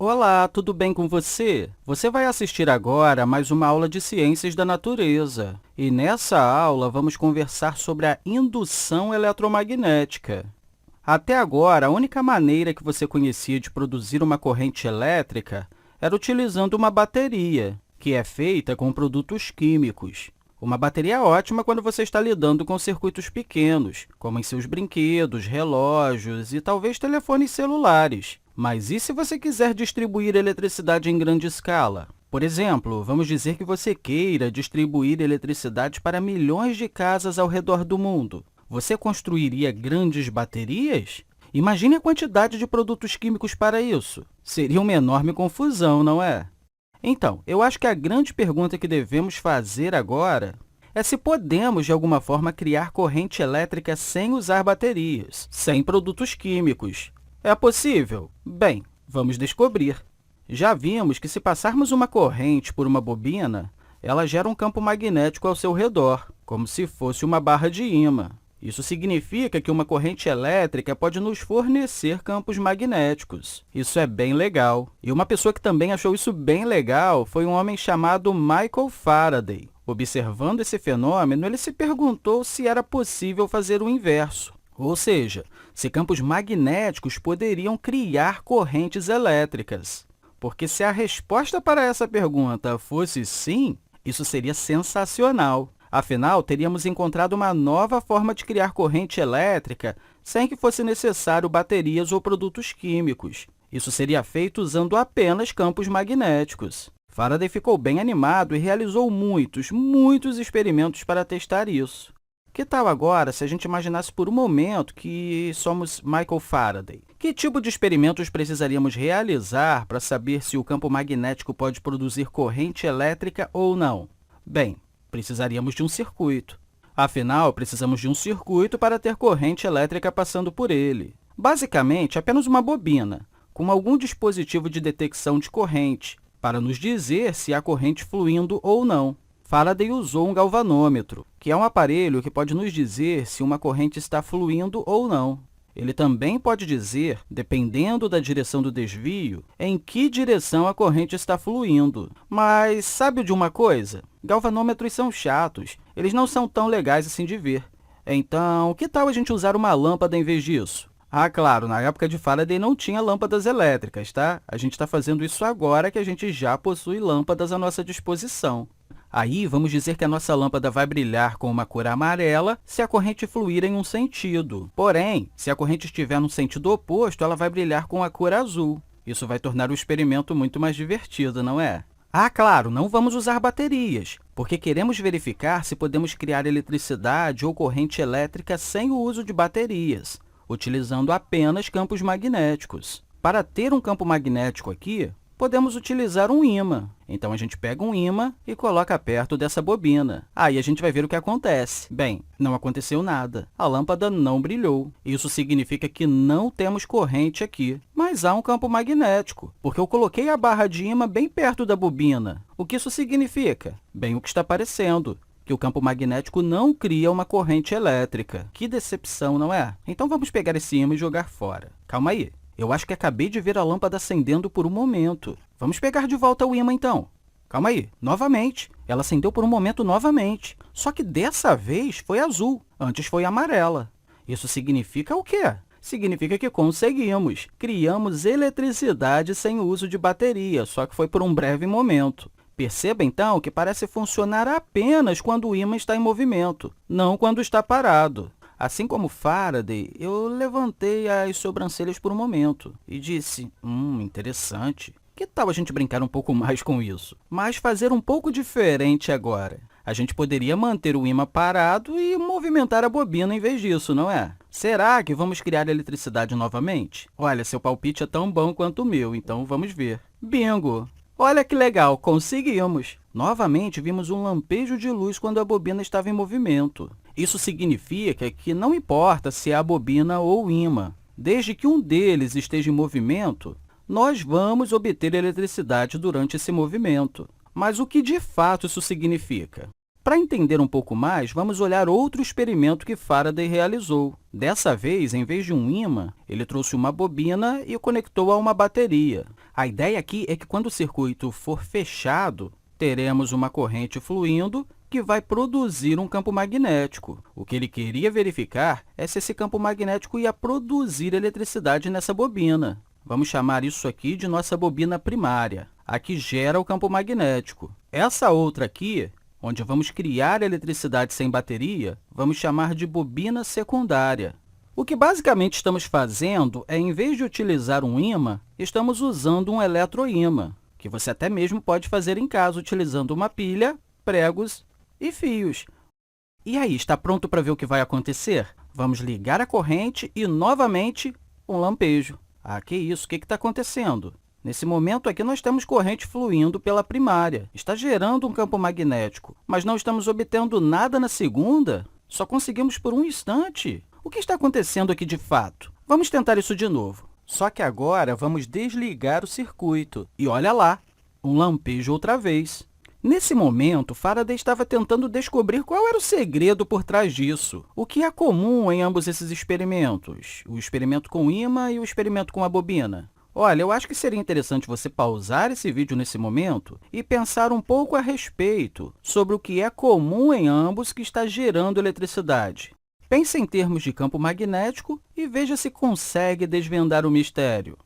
Olá, tudo bem com você? Você vai assistir agora a mais uma aula de Ciências da Natureza. E nessa aula vamos conversar sobre a indução eletromagnética. Até agora, a única maneira que você conhecia de produzir uma corrente elétrica era utilizando uma bateria, que é feita com produtos químicos. Uma bateria é ótima quando você está lidando com circuitos pequenos, como em seus brinquedos, relógios e talvez telefones celulares. Mas e se você quiser distribuir eletricidade em grande escala? Por exemplo, vamos dizer que você queira distribuir eletricidade para milhões de casas ao redor do mundo. Você construiria grandes baterias? Imagine a quantidade de produtos químicos para isso. Seria uma enorme confusão, não é? Então, eu acho que a grande pergunta que devemos fazer agora é se podemos, de alguma forma, criar corrente elétrica sem usar baterias, sem produtos químicos. É possível? Bem, vamos descobrir. Já vimos que se passarmos uma corrente por uma bobina, ela gera um campo magnético ao seu redor, como se fosse uma barra de ímã. Isso significa que uma corrente elétrica pode nos fornecer campos magnéticos. Isso é bem legal. E uma pessoa que também achou isso bem legal foi um homem chamado Michael Faraday. Observando esse fenômeno, ele se perguntou se era possível fazer o inverso. Ou seja, se campos magnéticos poderiam criar correntes elétricas. Porque se a resposta para essa pergunta fosse sim, isso seria sensacional. Afinal, teríamos encontrado uma nova forma de criar corrente elétrica sem que fosse necessário baterias ou produtos químicos. Isso seria feito usando apenas campos magnéticos. Faraday ficou bem animado e realizou muitos experimentos para testar isso. Que tal agora se a gente imaginasse por um momento que somos Michael Faraday? Que tipo de experimentos precisaríamos realizar para saber se o campo magnético pode produzir corrente elétrica ou não? Bem, precisaríamos de um circuito. Afinal, precisamos de um circuito para ter corrente elétrica passando por ele. Basicamente, apenas uma bobina, com algum dispositivo de detecção de corrente, para nos dizer se há corrente fluindo ou não. Faraday usou um galvanômetro, que é um aparelho que pode nos dizer se uma corrente está fluindo ou não. Ele também pode dizer, dependendo da direção do desvio, em que direção a corrente está fluindo. Mas sabe de uma coisa? Galvanômetros são chatos, eles não são tão legais assim de ver. Então, que tal a gente usar uma lâmpada em vez disso? Ah, claro, na época de Faraday não tinha lâmpadas elétricas, tá? A gente está fazendo isso agora que a gente já possui lâmpadas à nossa disposição. Aí, vamos dizer que a nossa lâmpada vai brilhar com uma cor amarela se a corrente fluir em um sentido. Porém, se a corrente estiver no sentido oposto, ela vai brilhar com a cor azul. Isso vai tornar o experimento muito mais divertido, não é? Ah, claro, não vamos usar baterias, porque queremos verificar se podemos criar eletricidade ou corrente elétrica sem o uso de baterias, utilizando apenas campos magnéticos. Para ter um campo magnético aqui, podemos utilizar um ímã. Então, a gente pega um ímã e coloca perto dessa bobina. Aí a gente vai ver o que acontece. Bem, não aconteceu nada. A lâmpada não brilhou. Isso significa que não temos corrente aqui. Mas há um campo magnético, porque eu coloquei a barra de ímã bem perto da bobina. O que isso significa? Bem, o que está aparecendo, que o campo magnético não cria uma corrente elétrica. Que decepção, não é? Então, vamos pegar esse ímã e jogar fora. Calma aí. Eu acho que acabei de ver a lâmpada acendendo por um momento. Vamos pegar de volta o ímã, então. Calma aí, novamente. Ela acendeu por um momento novamente. Só que dessa vez foi azul, antes foi amarela. Isso significa o quê? Significa que conseguimos. Criamos eletricidade sem o uso de bateria, só que foi por um breve momento. Perceba, então, que parece funcionar apenas quando o ímã está em movimento, não quando está parado. Assim como Faraday, eu levantei as sobrancelhas por um momento e disse, interessante. Que tal a gente brincar um pouco mais com isso? Mas fazer um pouco diferente agora. A gente poderia manter o ímã parado e movimentar a bobina em vez disso, não é? Será que vamos criar eletricidade novamente? Olha, seu palpite é tão bom quanto o meu, então vamos ver. Bingo! Olha que legal, conseguimos! Novamente, vimos um lampejo de luz quando a bobina estava em movimento. Isso significa que não importa se é a bobina ou o ímã. Desde que um deles esteja em movimento, nós vamos obter eletricidade durante esse movimento. Mas o que de fato isso significa? Para entender um pouco mais, vamos olhar outro experimento que Faraday realizou. Dessa vez, em vez de um ímã, ele trouxe uma bobina e o conectou a uma bateria. A ideia aqui é que quando o circuito for fechado, teremos uma corrente fluindo que vai produzir um campo magnético. O que ele queria verificar é se esse campo magnético ia produzir eletricidade nessa bobina. Vamos chamar isso aqui de nossa bobina primária, a que gera o campo magnético. Essa outra aqui, onde vamos criar eletricidade sem bateria, vamos chamar de bobina secundária. O que basicamente estamos fazendo é, em vez de utilizar um ímã, estamos usando um eletroímã, que você até mesmo pode fazer em casa utilizando uma pilha, pregos e fios. E aí, está pronto para ver o que vai acontecer? Vamos ligar a corrente e, novamente, um lampejo. Ah, que isso? O que está acontecendo? Nesse momento aqui, nós temos corrente fluindo pela primária. Está gerando um campo magnético, mas não estamos obtendo nada na segunda? Só conseguimos por um instante. O que está acontecendo aqui de fato? Vamos tentar isso de novo. Só que agora vamos desligar o circuito. E olha lá, um lampejo outra vez. Nesse momento, Faraday estava tentando descobrir qual era o segredo por trás disso. O que é comum em ambos esses experimentos? O experimento com o ímã e o experimento com a bobina. Olha, eu acho que seria interessante você pausar esse vídeo nesse momento e pensar um pouco a respeito sobre o que é comum em ambos que está gerando eletricidade. Pense em termos de campo magnético e veja se consegue desvendar o mistério.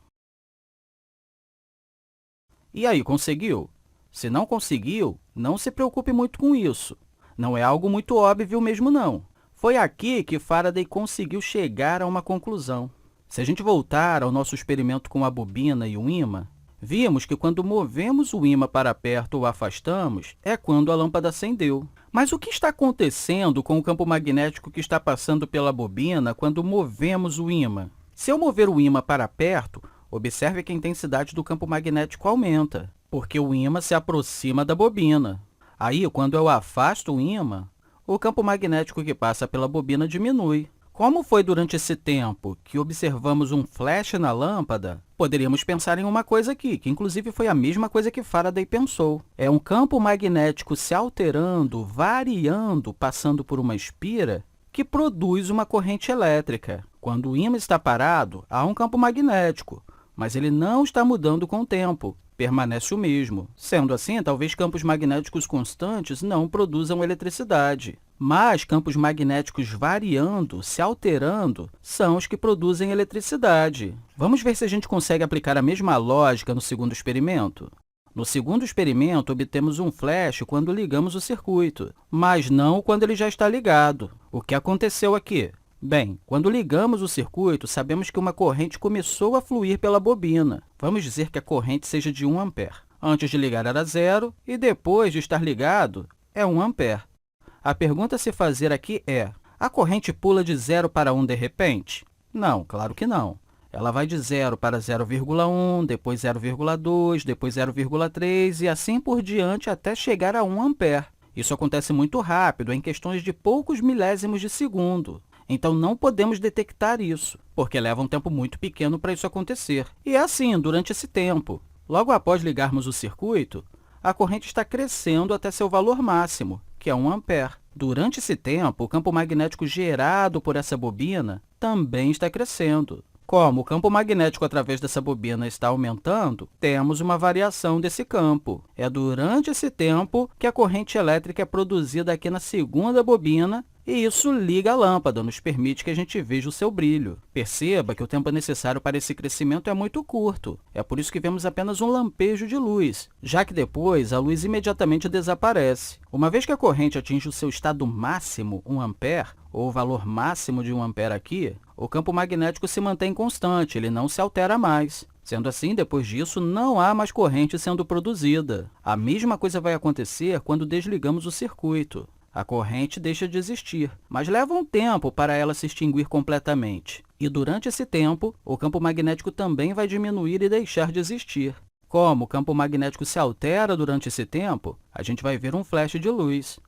E aí, conseguiu? Se não conseguiu, não se preocupe muito com isso. Não é algo muito óbvio mesmo, não. Foi aqui que Faraday conseguiu chegar a uma conclusão. Se a gente voltar ao nosso experimento com a bobina e o ímã, vimos que quando movemos o ímã para perto ou afastamos, é quando a lâmpada acendeu. Mas o que está acontecendo com o campo magnético que está passando pela bobina quando movemos o ímã? Se eu mover o ímã para perto, observe que a intensidade do campo magnético aumenta, porque o ímã se aproxima da bobina. Aí, quando eu afasto o ímã, o campo magnético que passa pela bobina diminui. Como foi durante esse tempo que observamos um flash na lâmpada, poderíamos pensar em uma coisa aqui, que inclusive foi a mesma coisa que Faraday pensou. É um campo magnético se alterando, variando, passando por uma espira, que produz uma corrente elétrica. Quando o ímã está parado, há um campo magnético, mas ele não está mudando com o tempo, permanece o mesmo. Sendo assim, talvez campos magnéticos constantes não produzam eletricidade. Mas campos magnéticos variando, se alterando, são os que produzem eletricidade. Vamos ver se a gente consegue aplicar a mesma lógica no segundo experimento? No segundo experimento, obtemos um flash quando ligamos o circuito, mas não quando ele já está ligado. O que aconteceu aqui? Bem, quando ligamos o circuito, sabemos que uma corrente começou a fluir pela bobina. Vamos dizer que a corrente seja de 1 ampere. Antes de ligar era 0 e depois de estar ligado é 1 ampere. A pergunta a se fazer aqui é, a corrente pula de 0 para 1 de repente? Não, claro que não. Ela vai de 0 para 0,1, depois 0,2, depois 0,3 e assim por diante até chegar a 1 ampere. Isso acontece muito rápido, em questões de poucos milésimos de segundo. Então, não podemos detectar isso, porque leva um tempo muito pequeno para isso acontecer. E é assim, durante esse tempo. Logo após ligarmos o circuito, a corrente está crescendo até seu valor máximo, que é 1 ampere. Durante esse tempo, o campo magnético gerado por essa bobina também está crescendo. Como o campo magnético através dessa bobina está aumentando, temos uma variação desse campo. É durante esse tempo que a corrente elétrica é produzida aqui na segunda bobina, e isso liga a lâmpada, nos permite que a gente veja o seu brilho. Perceba que o tempo necessário para esse crescimento é muito curto. É por isso que vemos apenas um lampejo de luz, já que depois a luz imediatamente desaparece. Uma vez que a corrente atinge o seu estado máximo, 1 ampere, ou o valor máximo de 1 ampere aqui, o campo magnético se mantém constante, ele não se altera mais. Sendo assim, depois disso, não há mais corrente sendo produzida. A mesma coisa vai acontecer quando desligamos o circuito. A corrente deixa de existir, mas leva um tempo para ela se extinguir completamente. E durante esse tempo, o campo magnético também vai diminuir e deixar de existir. Como o campo magnético se altera durante esse tempo, a gente vai ver um flash de luz.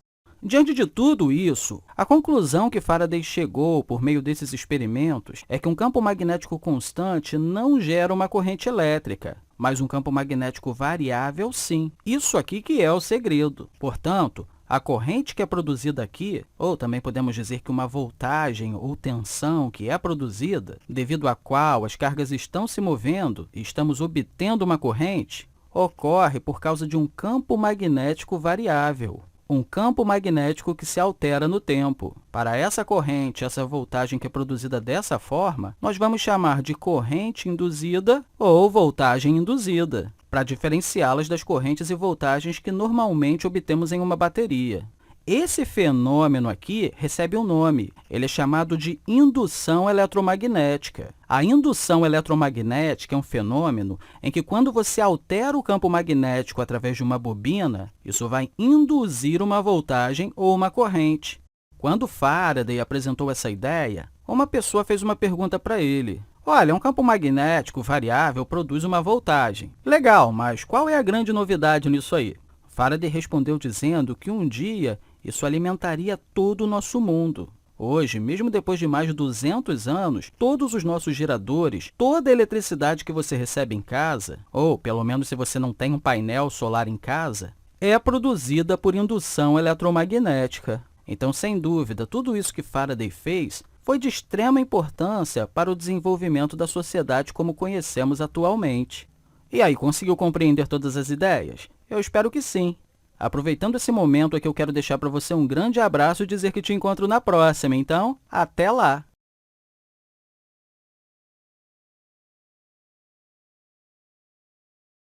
Diante de tudo isso, a conclusão que Faraday chegou por meio desses experimentos é que um campo magnético constante não gera uma corrente elétrica, mas um campo magnético variável sim. Isso aqui que é o segredo. Portanto, A corrente que é produzida aqui, ou também podemos dizer que uma voltagem ou tensão que é produzida, devido à qual as cargas estão se movendo e estamos obtendo uma corrente, ocorre por causa de um campo magnético variável. Um campo magnético que se altera no tempo. Para essa corrente, essa voltagem que é produzida dessa forma, nós vamos chamar de corrente induzida ou voltagem induzida, para diferenciá-las das correntes e voltagens que normalmente obtemos em uma bateria. Esse fenômeno aqui recebe um nome. Ele é chamado de indução eletromagnética. A indução eletromagnética é um fenômeno em que, quando você altera o campo magnético através de uma bobina, isso vai induzir uma voltagem ou uma corrente. Quando Faraday apresentou essa ideia, uma pessoa fez uma pergunta para ele. Olha, um campo magnético variável produz uma voltagem. Legal, mas qual é a grande novidade nisso aí? Faraday respondeu dizendo que um dia isso alimentaria todo o nosso mundo. Hoje, mesmo depois de mais de 200 anos, todos os nossos geradores, toda a eletricidade que você recebe em casa, ou pelo menos se você não tem um painel solar em casa, é produzida por indução eletromagnética. Então, sem dúvida, tudo isso que Faraday fez foi de extrema importância para o desenvolvimento da sociedade como conhecemos atualmente. E aí, conseguiu compreender todas as ideias? Eu espero que sim. Aproveitando esse momento aqui, eu quero deixar para você um grande abraço e dizer que te encontro na próxima. Então, até lá!